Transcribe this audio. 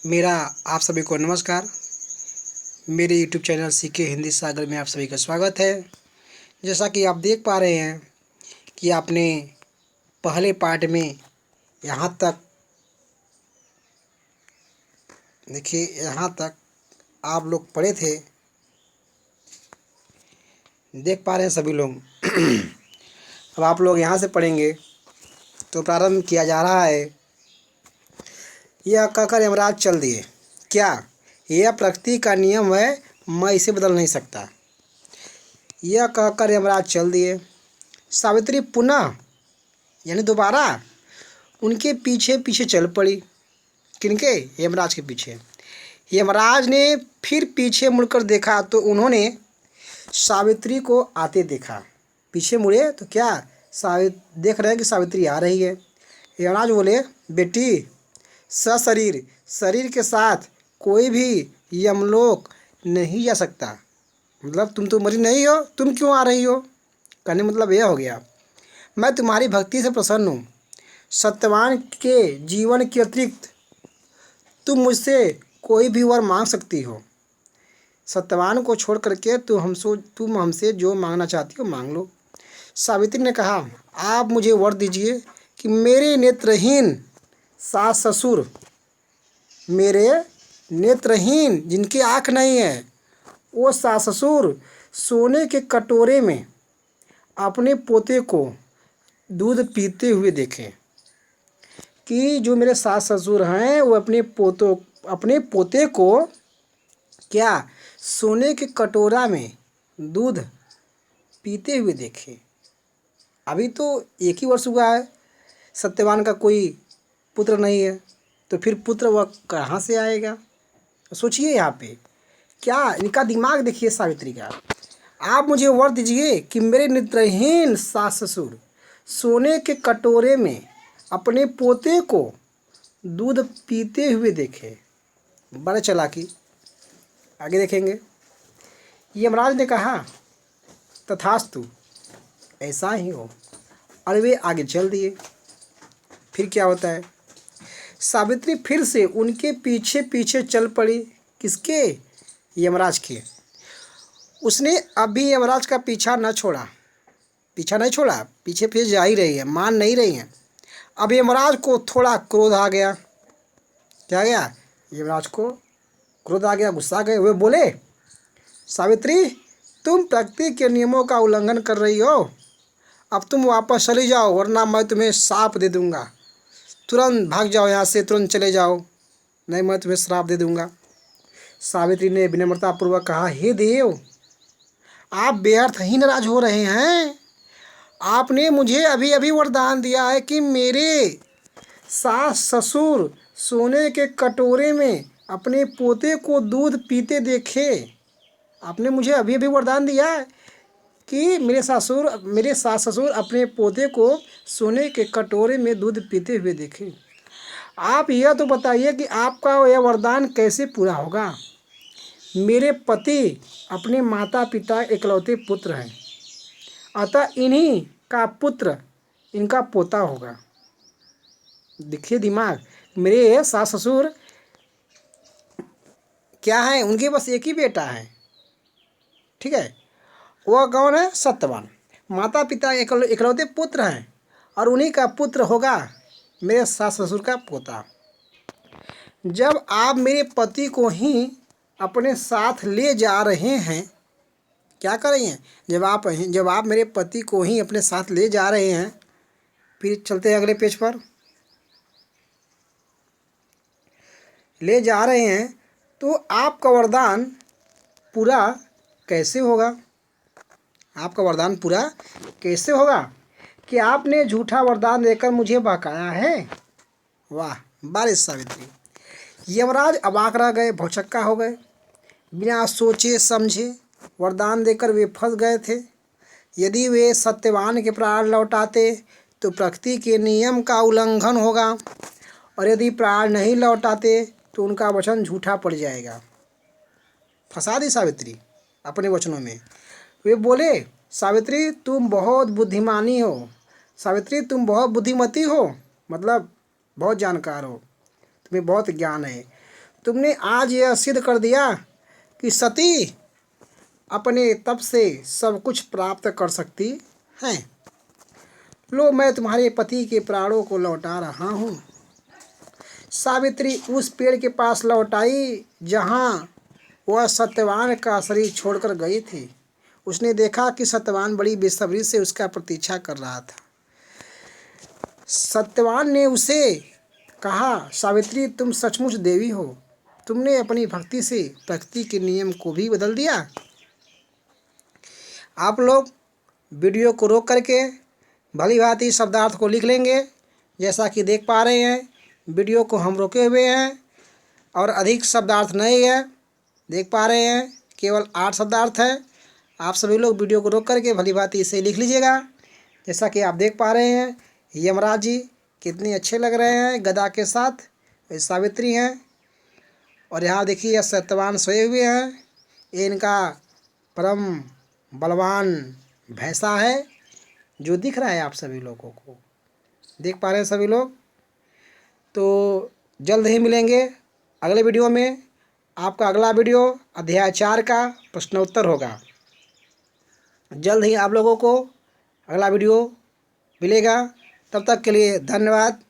मेरा आप सभी को नमस्कार। मेरे यूट्यूब चैनल सीके हिंदी सागर में आप सभी का स्वागत है। जैसा कि आप देख पा रहे हैं कि आपने पहले पार्ट में यहाँ तक देखिए, यहाँ तक आप लोग पढ़े थे, देख पा रहे हैं सभी लोग। अब आप लोग यहाँ से पढ़ेंगे तो प्रारंभ किया जा रहा है। यह कहकर यमराज चल दिए। क्या यह प्रकृति का नियम है? मैं इसे बदल नहीं सकता। यह कहकर यमराज चल दिए। सावित्री पुनः यानी दोबारा उनके पीछे पीछे चल पड़ी। किनके? यमराज के पीछे। यमराज ने फिर पीछे मुड़कर देखा तो उन्होंने सावित्री को आते देखा। पीछे मुड़े तो क्या देख रहे हैं कि सावित्री आ रही है। यमराज बोले, बेटी, सशरीर शरीर के साथ कोई भी यमलोक नहीं जा सकता। मतलब तुम तो मरी नहीं हो, तुम क्यों आ रही हो? कहने मतलब यह हो गया, मैं तुम्हारी भक्ति से प्रसन्न हूँ। सत्यवान के जीवन के अतिरिक्त तुम मुझसे कोई भी वर मांग सकती हो। सत्यवान को छोड़ करके तुम हमसे जो मांगना चाहती हो मांग लो। सावित्री ने कहा, आप मुझे वर दीजिए कि मेरे नेत्रहीन सास ससुर, मेरे नेत्रहीन जिनकी आँख नहीं है, वो सास ससुर सोने के कटोरे में अपने पोते को दूध पीते हुए देखें। कि जो मेरे सास ससुर हैं वो अपने पोते को क्या सोने के कटोरा में दूध पीते हुए देखें। अभी तो 1 ही वर्ष हुआ है, सत्यवान का कोई पुत्र नहीं है, तो फिर पुत्र वह कहाँ से आएगा? सोचिए यहाँ पे क्या इनका दिमाग देखिए सावित्री का। आप मुझे वर दीजिए कि मेरे नेत्रहीन सास ससुर सोने के कटोरे में अपने पोते को दूध पीते हुए देखे। बड़े चालाकी। आगे देखेंगे। यमराज ने कहा, तथास्तु, ऐसा ही हो। और वे आगे चल दिए। फिर क्या होता है? सावित्री फिर से उनके पीछे पीछे चल पड़ी। किसके? यमराज के। उसने अभी यमराज का पीछा नहीं छोड़ा, पीछे पीछे जा ही रही है, मान नहीं रही है। अब यमराज को थोड़ा क्रोध आ गया। क्या गया? यमराज को क्रोध आ गया, गुस्सा आ गए। वे बोले, सावित्री, तुम प्रकृति के नियमों का उल्लंघन कर रही हो। अब तुम वापस चली जाओ, वरना मैं तुम्हें श्राप दे दूंगा। तुरंत भाग जाओ यहाँ से, तुरंत चले जाओ, नहीं मैं तुम्हें श्राप दे दूंगा। सावित्री ने विनम्रतापूर्वक कहा, हे देव, आप व्यर्थ ही नाराज हो रहे हैं। आपने मुझे अभी अभी वरदान दिया है कि मेरे सास ससुर सोने के कटोरे में अपने पोते को दूध पीते देखे। आपने मुझे अभी अभी वरदान दिया है कि मेरे सास ससुर अपने पोते को सोने के कटोरे में दूध पीते हुए देखे। आप यह तो बताइए कि आपका यह वरदान कैसे पूरा होगा? मेरे पति अपने माता पिता इकलौते पुत्र हैं, अतः इन्हीं का पुत्र इनका पोता होगा। देखिए दिमाग। मेरे सास ससुर क्या है? उनके पास एक ही बेटा है, ठीक है। वह कौन है? सत्यवान। माता पिता इकलौते पुत्र हैं और उन्हीं का पुत्र होगा मेरे सास ससुर का पोता। जब आप मेरे पति को ही अपने साथ ले जा रहे हैं, क्या कर रही हैं? जब आप मेरे पति को ही अपने साथ ले जा रहे हैं, फिर चलते हैं अगले पेज पर। ले जा रहे हैं तो आपका वरदान पूरा कैसे होगा? आपका वरदान पूरा कैसे होगा कि आपने झूठा वरदान देकर मुझे बहकाया है? वाह, बारिश सावित्री। यमराज अबाक रह गए, भौचक्का हो गए। बिना सोचे समझे वरदान देकर वे फंस गए थे। यदि वे सत्यवान के प्राण लौटाते तो प्रकृति के नियम का उल्लंघन होगा, और यदि प्राण नहीं लौटाते तो उनका वचन झूठा पड़ जाएगा। फंसा दी सावित्री अपने वचनों में। वे बोले, सावित्री तुम बहुत बुद्धिमानी हो, सावित्री तुम बहुत बुद्धिमती हो, मतलब बहुत जानकार हो, तुम्हें बहुत ज्ञान है। तुमने आज यह सिद्ध कर दिया कि सती अपने तप से सब कुछ प्राप्त कर सकती हैं। लो, मैं तुम्हारे पति के प्राणों को लौटा रहा हूँ। सावित्री उस पेड़ के पास लौट आई जहाँ वह सत्यवान का शरीर छोड़कर गई थी। उसने देखा कि सत्यवान बड़ी बेसब्री से उसका प्रतीक्षा कर रहा था। सत्यवान ने उसे कहा, सावित्री, तुम सचमुच देवी हो। तुमने अपनी भक्ति से प्रकृति के नियम को भी बदल दिया। आप लोग वीडियो को रोक करके भली भांति शब्दार्थ को लिख लेंगे। जैसा कि देख पा रहे हैं, वीडियो को हम रोके हुए हैं और अधिक शब्दार्थ नहीं है। देख पा रहे हैं केवल 8 शब्दार्थ है। आप सभी लोग वीडियो को रोक करके भली भांति इसे लिख लीजिएगा। जैसा कि आप देख पा रहे हैं, यमराज जी कितने अच्छे लग रहे हैं गदा के साथ। ये सावित्री हैं और यहाँ देखिए यह सत्यवान सोए हुए हैं। ये इनका परम बलवान भैंसा है जो दिख रहा है आप सभी लोगों को। देख पा रहे हैं सभी लोग। तो जल्द ही मिलेंगे अगले वीडियो में। आपका अगला वीडियो अध्याय 4 का प्रश्नोत्तर होगा। जल्द ही आप लोगों को अगला वीडियो मिलेगा। तब तक के लिए धन्यवाद।